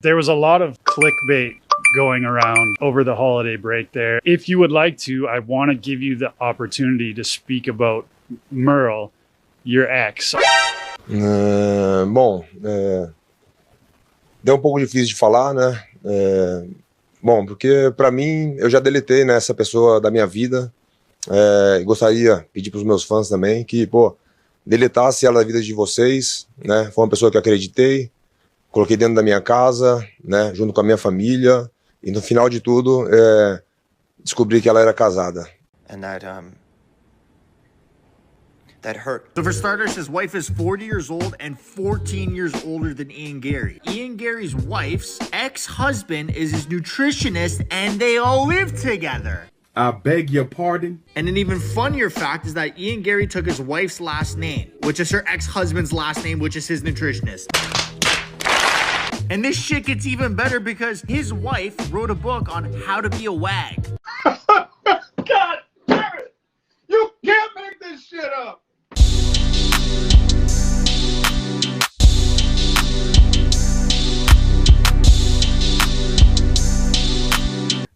There was a lot of clickbait going around over the holiday break there. If you would like to, I want to give you the opportunity to speak about Merle, your ex. Bom, deu um pouco difícil de falar, né? Bom, porque pra mim, eu já deletei, né, essa pessoa da minha vida. Gostaria de pedir pros meus fãs também que, pô, deletasse ela da vida de vocês, né? Foi uma pessoa que eu acreditei, coloquei dentro da minha casa, né, junto com a minha família, e no final de tudo, descobri que ela era casada. And that hurt. So for starters, his wife is 40 years old and 14 years older than Ian Garry. Ian Garry's wife's ex-husband is his nutritionist and they all live together. I beg your pardon? And an even funnier fact is that Ian Garry took his wife's last name, which is her ex-husband's last name, which is his nutritionist. And this shit gets even better because his wife wrote a book on how to be a wag. God damn it! You can't make this shit up!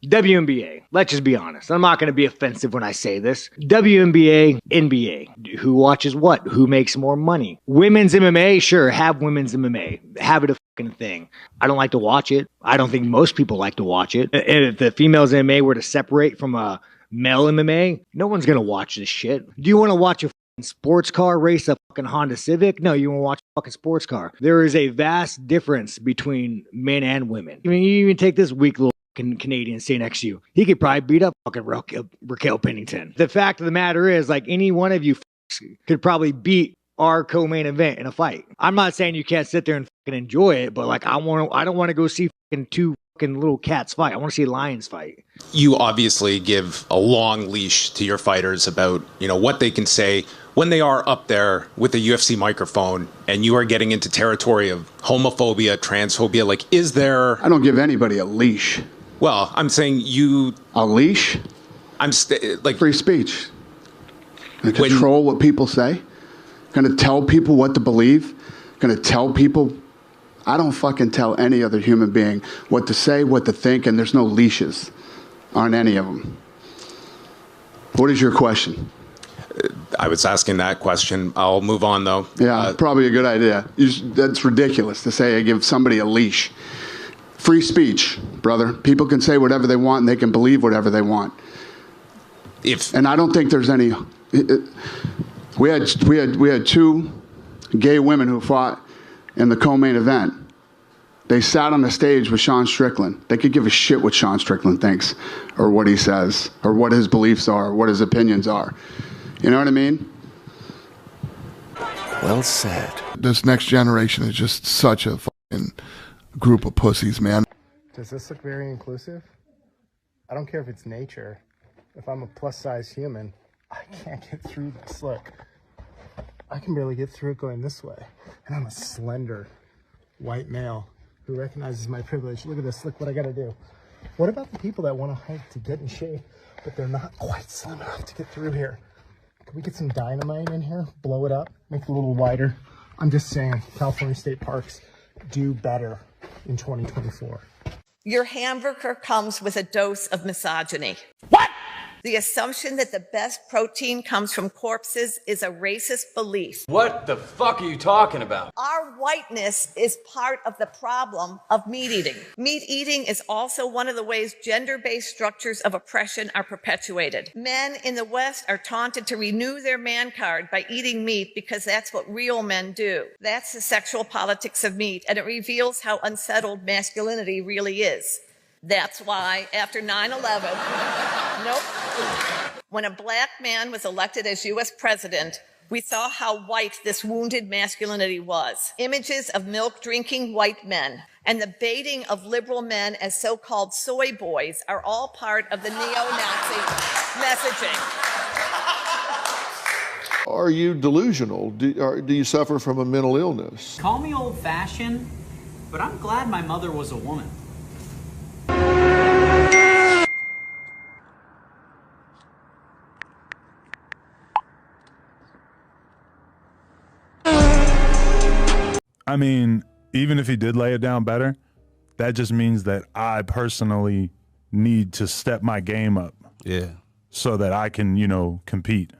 WNBA, let's just be honest. I'm not going to be offensive when I say this. WNBA, NBA. Who watches what? Who makes more money? Women's MMA, sure, have women's MMA. Have it a fucking thing. I don't like to watch it. I don't think most people like to watch it. And if the females MMA were to separate from a male MMA, no one's going to watch this shit. Do you want to watch a fucking sports car race a fucking Honda Civic? No, you want to watch a fucking sports car. There is a vast difference between men and women. I mean, you even take this weak little Canadian sitting next to you. He could probably beat up fucking Raquel Pennington. The fact of the matter is, like, any one of you could probably beat our co-main event in a fight. I'm not saying you can't sit there and fucking enjoy it, but like I don't want to go see fucking two fucking little cats fight. I want to see lions fight. You obviously give a long leash to your fighters about, what they can say when they are up there with a UFC microphone and you are getting into territory of homophobia, transphobia. Like, is there... I don't give anybody a leash. Well, I'm saying you... A leash? like... Free speech. And control what people say. Gonna tell people what to believe. Gonna tell people... I don't fucking tell any other human being what to say, what to think, and there's no leashes on any of them. What is your question? I was asking that question. I'll move on, though. Yeah, probably a good idea. That's ridiculous to say I give somebody a leash. Free speech, brother. People can say whatever they want and they can believe whatever they want. And I don't think there's any... We had two gay women who fought in the co-main event. They sat on the stage with Sean Strickland. They could give a shit what Sean Strickland thinks or what he says or what his beliefs are or what his opinions are. You know what I mean? Well said. This next generation is just such a fucking group of pussies, man. Does this look very inclusive? I don't care if it's nature. If I'm a plus-size human, I can't get through this. Look, I can barely get through it going this way. And I'm a slender white male who recognizes my privilege. Look at this. Look what I got to do. What about the people that want to hike to get in shape, but they're not quite slim enough to get through here? Can we get some dynamite in here, blow it up, make it a little wider? I'm just saying, California state parks do better in 2024. Your hamburger comes with a dose of misogyny. What? The assumption that the best protein comes from corpses is a racist belief. What the fuck are you talking about? Our whiteness is part of the problem of meat eating. Meat eating is also one of the ways gender-based structures of oppression are perpetuated. Men in the West are taunted to renew their man card by eating meat because that's what real men do. That's the sexual politics of meat, and it reveals how unsettled masculinity really is. That's why after 9/11, when a black man was elected as U.S. president, we saw how white this wounded masculinity was. Images of milk-drinking white men and the baiting of liberal men as so-called soy boys are all part of the neo-Nazi messaging. Are you delusional? Do you suffer from a mental illness? Call me old-fashioned, but I'm glad my mother was a woman. I mean, even if he did lay it down better, that just means that I personally need to step my game up. Yeah. So that I can, you know, compete.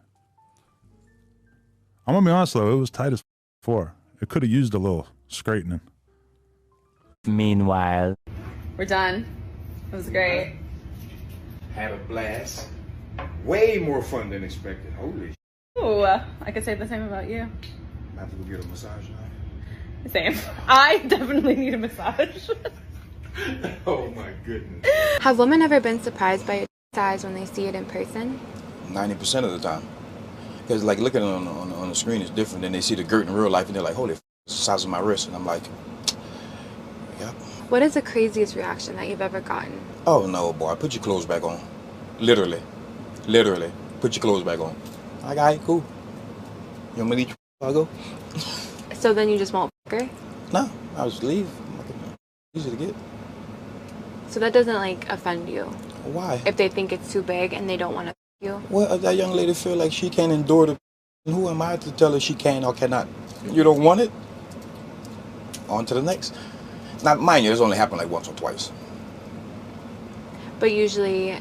I'm gonna be honest though, it was tight as before. It could have used a little straightening. Meanwhile, we're done. It was great. Had a blast. Way more fun than expected. Holy shit. Ooh, I could say the same about you. I have to go get a massage now. Same. I definitely need a massage. Oh my goodness. Have women ever been surprised by your size when they see it in person? 90% of the time. Because like looking on the screen is different than they see the girt in real life and they're like, holy f***, it's the size of my wrist. And I'm like, yeah. What is the craziest reaction that you've ever gotten? Oh no, boy, put your clothes back on. Literally. Literally. Put your clothes back on. Like, all right, cool. You want me to eat your I'll go? So then you just won't f*** her? No, I'll just leave. Easy to get. So that doesn't like offend you? Why? If they think it's too big and they don't want to f*** you? Well, if that young lady feel like she can't endure the who am I to tell her she can or cannot? You don't want it? On to the next. Now, mind you, it's only happened like once or twice. But usually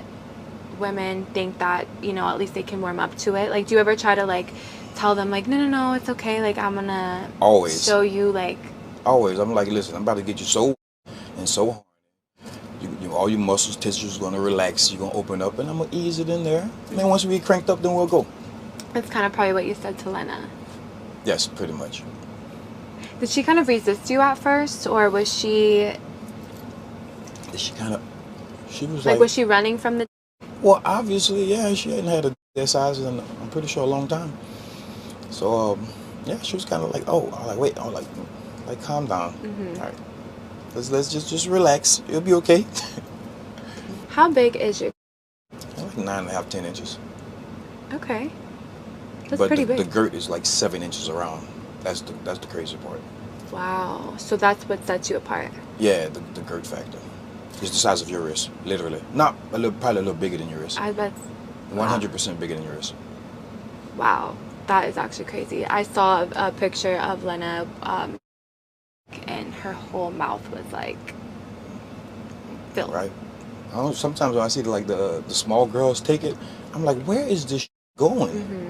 women think that, you know, at least they can warm up to it. Like, do you ever try to like tell them like, no, it's okay. Like, I'm gonna always show you like. Always. I'm like, listen, I'm about to get you so and so hard. You all your muscles, tissues gonna relax. You're gonna open up, and I'm gonna ease it in there. And then once we get cranked up, then we'll go. That's kind of probably what you said to Lena. Yes, pretty much. Did she kind of resist you at first, or was she? She kind of. She was like. Was she running from the? Well, obviously, yeah. She hadn't had that size in, I'm pretty sure, a long time. So, yeah, she was kind of like, oh, I'm like, wait, I'm like, calm down. Mm-hmm. All right, let's just relax. It'll be okay. How big is your? Like 9.5, 10 inches. Okay, that's pretty big. The girt is like 7 inches around. That's the crazy part. Wow, so that's what sets you apart. Yeah, the girt factor. It's the size of your wrist, literally. Not a little, probably a little bigger than your wrist. I bet. 100% bigger than your wrist. Wow, that is actually crazy. I saw a picture of Lena, and her whole mouth was like filled. Right. I don't know, sometimes when I see like the small girls take it, I'm like, where is this going? Mm-hmm.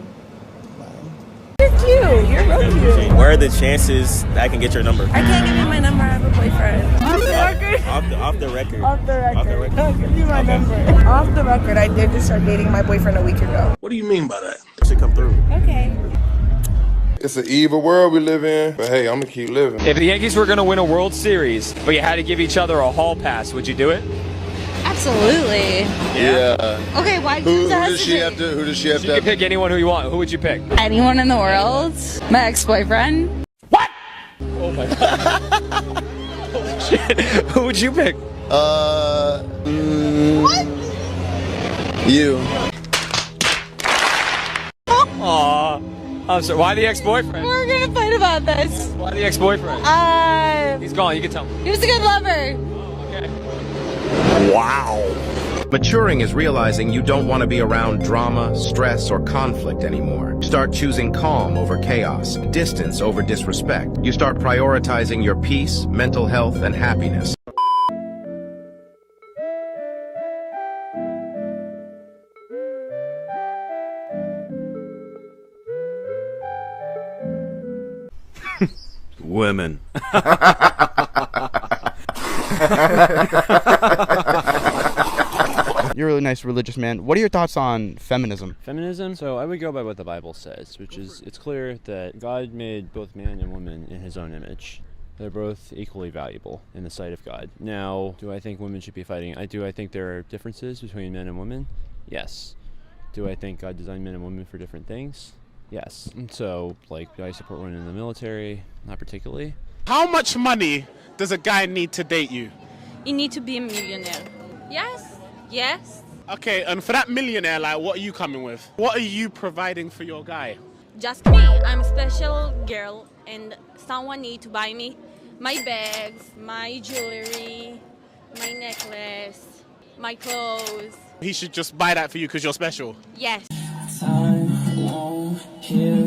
You're cute. You're real cute. Where are the chances that I can get your number? I can't give you my number. I have a boyfriend. Off the record? Off the record. Off the record. Off the record. I'll give you my number. Off the record, I did just start dating my boyfriend a week ago. What do you mean by that? Should come through. Okay. It's an evil world we live in, but hey, I'm gonna keep living. If the Yankees were gonna win a World Series, but you had to give each other a hall pass, would you do it? Absolutely. Yeah. Okay, why Who does she have to? Who does she have You can pick anyone who you want. Who would you pick? Anyone in the world? My ex-boyfriend. What? Oh my god. Holy shit. Who would you pick? What? You. Aw. I'm sorry. Why the ex-boyfriend? We're gonna fight about this. Why the ex-boyfriend? He's gone. You can tell me. He was a good lover. Okay. Wow. Maturing is realizing you don't want to be around drama, stress, or conflict anymore. Start choosing calm over chaos, distance over disrespect. You start prioritizing your peace, mental health, and happiness. Women. You're a really nice religious man. What are your thoughts on feminism? Feminism? So I would go by what the Bible says, which is it's clear that God made both man and woman in his own image. They're both equally valuable in the sight of God. Now, do I think women should be fighting? I think there are differences between men and women. Yes. Do I think God designed men and women for different things? Yes. So, like, do I support women in the military? Not particularly. How much money does a guy need to date you? You need to be a millionaire. Yes. Yes. Okay, and for that millionaire, like, what are you coming with? What are you providing for your guy? Just me. I'm a special girl, and someone need to buy me my bags, my jewelry, my necklace, my clothes. He should just buy that for you because you're special. Yes. Time won't heal